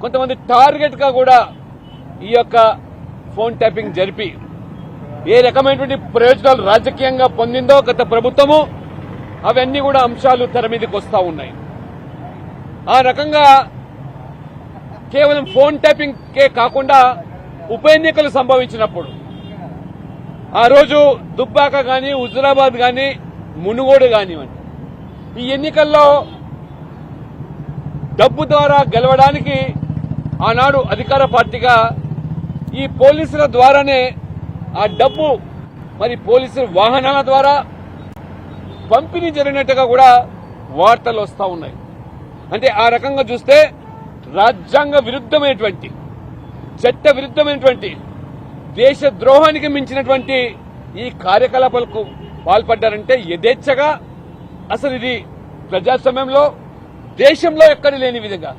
కొంతమంది టార్గెట్ గా కూడా ఈ యొక్క ఫోన్ ట్యాపింగ్ జరిపి ఏ రకమైనటువంటి ప్రయోజనాలు రాజకీయంగా పొందిందో గత ప్రభుత్వము అవన్నీ కూడా అంశాలు తెర మీదకి వస్తూ ఉన్నాయి. ఆ రకంగా కేవలం ఫోన్ ట్యాపింగ్కే కాకుండా ఉప ఎన్నికలు సంభవించినప్పుడు ఆ రోజు దుబ్బాక కానీ హుజురాబాద్ కానీ మునుగోడు కానివ్వండి, ఈ ఎన్నికల్లో డబ్బు ద్వారా గెలవడానికి ఆనాడు అధికార పార్టీగా ఈ పోలీసుల ద్వారానే ఆ డబ్బు మరి పోలీసుల వాహనాల ద్వారా పంపిణీ జరిగినట్టుగా కూడా వార్తలు వస్తూ ఉన్నాయి. అంటే ఆ రకంగా చూస్తే రాజ్యాంగ విరుద్ధమైనటువంటి చట్ట విరుద్ధమైనటువంటి దేశ ద్రోహానికి మించినటువంటి ఈ కార్యకలాపాలకు పాల్పడ్డారంటే యథేచ్ఛగా అసలు ఇది ప్రజాస్వామ్యంలో దేశంలో ఎక్కడి లేని విధంగా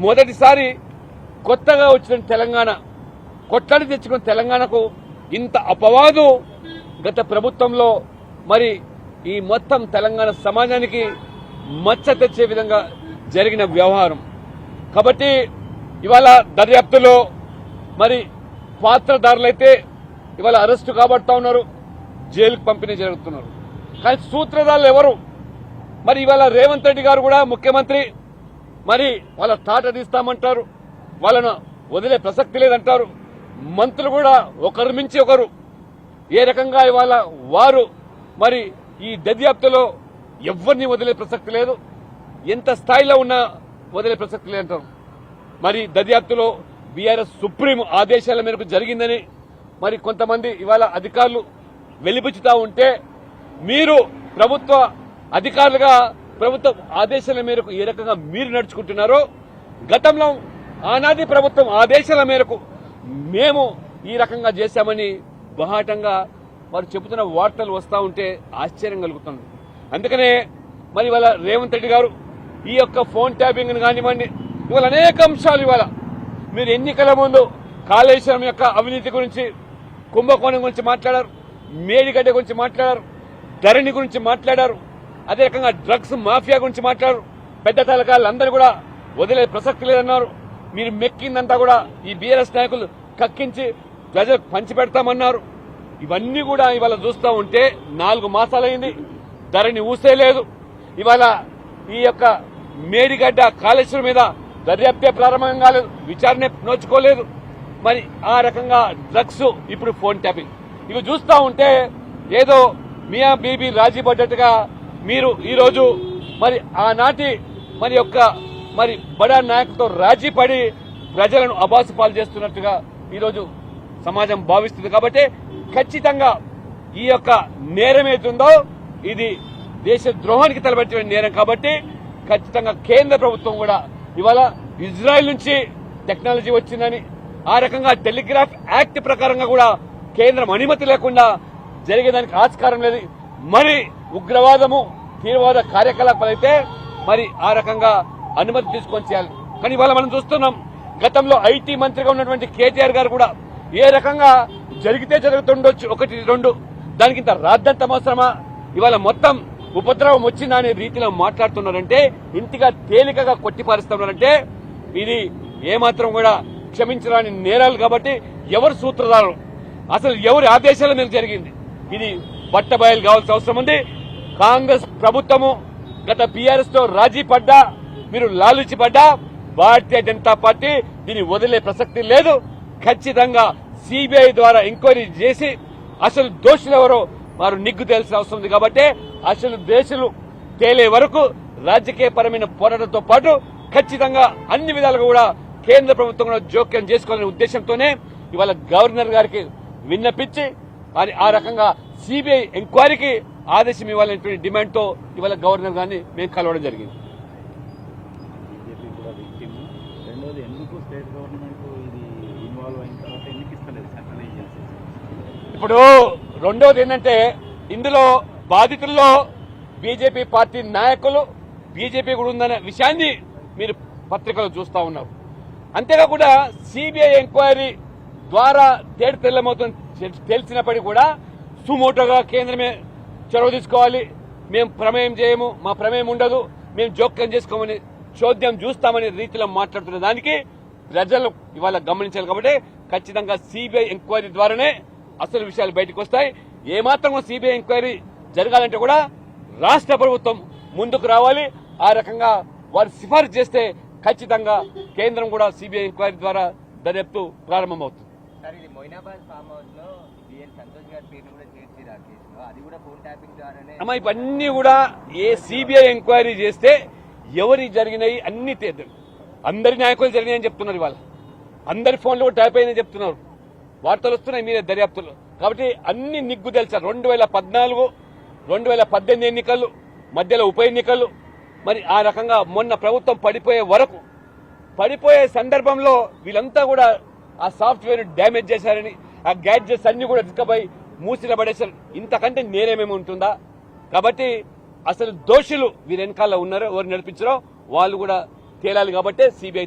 మొదటిసారి కొత్తగా వచ్చిన తెలంగాణ కొట్లాడి తెచ్చుకున్న తెలంగాణకు ఇంత అపవాదు గత ప్రభుత్వంలో మరి ఈ మొత్తం తెలంగాణ సమాజానికి మచ్చ తెచ్చే విధంగా జరిగిన వ్యవహారం. కాబట్టి ఇవాళ దర్యాప్తులో మరి పాత్రదారులైతే ఇవాళ అరెస్టు కాబడతా ఉన్నారు, జైలుకు పంపిణీ జరుగుతున్నారు. కానీ సూత్రధారులు ఎవరు? మరి ఇవాళ రేవంత్ రెడ్డి గారు కూడా ముఖ్యమంత్రి మరి వాళ్ళ తాట తీస్తామంటారు, వాళ్ళను వదిలే ప్రసక్తి లేదంటారు. మంత్రులు కూడా ఒకరు మించి ఒకరు ఏ రకంగా ఇవాళ వారు మరి ఈ దర్యాప్తులో ఎవరిని వదిలే ప్రసక్తి లేదు, ఎంత స్థాయిలో ఉన్నా వదిలే ప్రసక్తి లేదంటారు. మరి దర్యాప్తులో బీఆర్ఎస్ సుప్రీం ఆదేశాల మేరకు జరిగిందని మరి కొంతమంది ఇవాళ అధికారులు వెలిబుచ్చుతా ఉంటే మీరు ప్రభుత్వ అధికారులుగా ప్రభుత్వ ఆదేశాల మేరకు ఏ రకంగా మీరు నడుచుకుంటున్నారో గతంలో ఆనాది ప్రభుత్వం ఆదేశాల మేరకు మేము ఈ రకంగా చేశామని బహాటంగా వారు చెబుతున్న వార్తలు వస్తూ ఉంటే ఆశ్చర్యం కలుగుతుంది. అందుకనే మరి ఇవాళ రేవంత్ రెడ్డి గారు ఈ యొక్క ఫోన్ ట్యాపింగ్ కానివ్వండి, ఇవాళ అనేక అంశాలు ఇవాళ మీరు ఎన్నికల ముందు కాళేశ్వరం యొక్క అవినీతి గురించి, కుంభకోణం గురించి మాట్లాడారు, మేడిగడ్డ గురించి మాట్లాడారు, ధరణి గురించి మాట్లాడారు, అదే రకంగా డ్రగ్స్ మాఫియా గురించి మాట్లాడారు. పెద్ద తలకాయలందరూ కూడా వదిలే ప్రసక్తి లేదన్నారు. మీరు మెక్కిందంతా కూడా ఈ బీఆర్ఎస్ నాయకులు కక్కించి ప్రజలకు పంచిపెడతామన్నారు. ఇవన్నీ కూడా ఇవాళ చూస్తూ ఉంటే 4 మాసాలైంది, ధరణి ఊసే లేదు. ఇవాళ ఈ యొక్క మేడిగడ్డ కాళేశ్వరం మీద దర్యాప్తే ప్రారంభం కాలేదు, విచారణ నోచుకోలేదు. మరి ఆ రకంగా డ్రగ్స్, ఇప్పుడు ఫోన్ ట్యాపింగ్, ఇవి చూస్తూ ఉంటే ఏదో మియా బీబీ రాజీ పడ్డట్టుగా మీరు ఈరోజు మరి ఆనాటి మరి యొక్క మరి బడా నాయకులతో రాజీ పడి ప్రజలను అబాసు పాలు చేస్తున్నట్టుగా ఈరోజు సమాజం భావిస్తుంది. కాబట్టి ఖచ్చితంగా ఈ యొక్క నేరం ఏతుందో ఇది దేశ ద్రోహానికి తలపెట్టిన నేరం. కాబట్టి ఖచ్చితంగా కేంద్ర ప్రభుత్వం కూడా ఇవాళ ఇజ్రాయెల్ నుంచి టెక్నాలజీ వచ్చిందని, ఆ రకంగా టెలిగ్రాఫ్ యాక్ట్ ప్రకారంగా కూడా కేంద్రం అనుమతి లేకుండా జరిగేదానికి ఆస్కారం లేదు. మరి ఉగ్రవాదము తీవ్రవాద కార్యకలాపాలైతే మరి ఆ రకంగా అనుమతి తీసుకొని చేయాలి. కానీ ఇవాళ మనం చూస్తున్నాం, గతంలో ఐటీ మంత్రిగా ఉన్నటువంటి కేటీఆర్ గారు కూడా ఏ రకంగా జరిగితే జరుగుతుండొచ్చు 1, 2, దానికి ఇంత రాద్దంతం అవసరమా, ఇవాళ మొత్తం ఉపద్రవం వచ్చిందా అనే రీతిలో మాట్లాడుతున్నారంటే, ఇంటిగా తేలికగా కొట్టిపారుస్తున్నారంటే ఇది ఏమాత్రం కూడా క్షమించరాని నేరాలు. కాబట్టి ఎవరు సూత్రధారులు, అసలు ఎవరి ఆదేశాల మీద జరిగింది, ఇది బట్టబయలు కావాల్సిన అవసరం ఉంది. కాంగ్రెస్ ప్రభుత్వము గత బీఆర్ఎస్ తో రాజీ పడ్డా, మీరు లాలుచి పడ్డా, భారతీయ జనతా పార్టీ దీన్ని వదిలే ప్రసక్తి లేదు. ఖచ్చితంగా సిబిఐ ద్వారా ఎంక్వైరీ చేసి అసలు దోషులు ఎవరో వారు నిగ్గు తేల్సిన అవసరం ఉంది. కాబట్టి అసలు దోషులు తేలే వరకు రాజకీయపరమైన పోరాటంతో పాటు ఖచ్చితంగా అన్ని విధాలుగా కూడా కేంద్ర ప్రభుత్వం కూడా జోక్యం చేసుకోవాలనే ఉద్దేశంతోనే ఇవాళ గవర్నర్ గారికి విన్నపించి ఆ రకంగా సిబిఐ ఎంక్వైరీకి ఆదేశం ఇవ్వాలనేటువంటి డిమాండ్ తో ఇవాళ గవర్నర్ గారిని మేము కలవడం జరిగింది. ఇప్పుడు రెండోది ఏంటంటే, ఇందులో బాధితుల్లో బీజేపీ పార్టీ నాయకులు, బీజేపీ కూడా ఉందనే విషయాన్ని మీరు పత్రికలు చూస్తా ఉన్నారు. అంతేకాకుండా సిబిఐ ఎంక్వైరీ ద్వారా తేడు తెల్లమవుతుంది తెలిసినప్పటికీ కూడా సుమోటోగా కేంద్రమే చొరవ తీసుకోవాలి, మేము ప్రమేయం చేయము, మా ప్రమేయం ఉండదు, మేము జోక్యం చేసుకోమని చోద్యం చూస్తామనే రీతిలో మాట్లాడుతున్న దానికి ప్రజలు ఇవాళ గమనించాలి. కాబట్టి ఖచ్చితంగా సిబిఐ ఎంక్వైరీ ద్వారానే అసలు విషయాలు బయటకు వస్తాయి. ఏమాత్రం సిబిఐ ఎంక్వైరీ జరగాలంటే కూడా రాష్ట్ర ప్రభుత్వం ముందుకు రావాలి. ఆ రకంగా వారు సిఫార్సు చేస్తే ఖచ్చితంగా కేంద్రం కూడా సిబిఐ ఎంక్వైరీ ద్వారా దర్యాప్తు ప్రారంభమవుతుంది. సార్, ఇది మొయినాబాద్ ఫామ్ హౌస్ లో బిఎల్ సంతోష్ గారి పేరు కూడా చేర్చారు ఆ కేసులో. అది కూడా ఫోన్ ట్యాపింగ్ ద్వారానే. అమ్మా, ఇవన్నీ కూడా ఏ సిబిఐ ఎంక్వైరీ చేస్తే ఎవరి జరిగినాయి అన్ని అందరి నాయకులు జరిగినాయని చెప్తున్నారు. ఇవాళ అందరి ఫోన్లు కూడా ట్యాప్ అయిందని చెప్తున్నారు. వార్తలు వస్తున్నాయి మీరే దర్యాప్తులు. కాబట్టి అన్ని నిగ్గు తెలిసారు. 2014, 2018 ఎన్నికలు, మధ్యలో ఉప ఎన్నికలు, మరి ఆ రకంగా మొన్న ప్రభుత్వం పడిపోయే సందర్భంలో వీళ్ళంతా కూడా ఆ సాఫ్ట్వేర్ డ్యామేజ్ చేశారని, ఆ గ్యాడ్జెట్స్ అన్ని కూడా ఇసుకపై మూసిన పడేశారు. ఇంతకంటే నేరేమేమి ఉంటుందా? కాబట్టి అసలు దోషులు వీరి వెనకాల ఉన్నారో, ఎవరు నడిపించారో వాళ్ళు కూడా తేలాలి. కాబట్టి సిబిఐ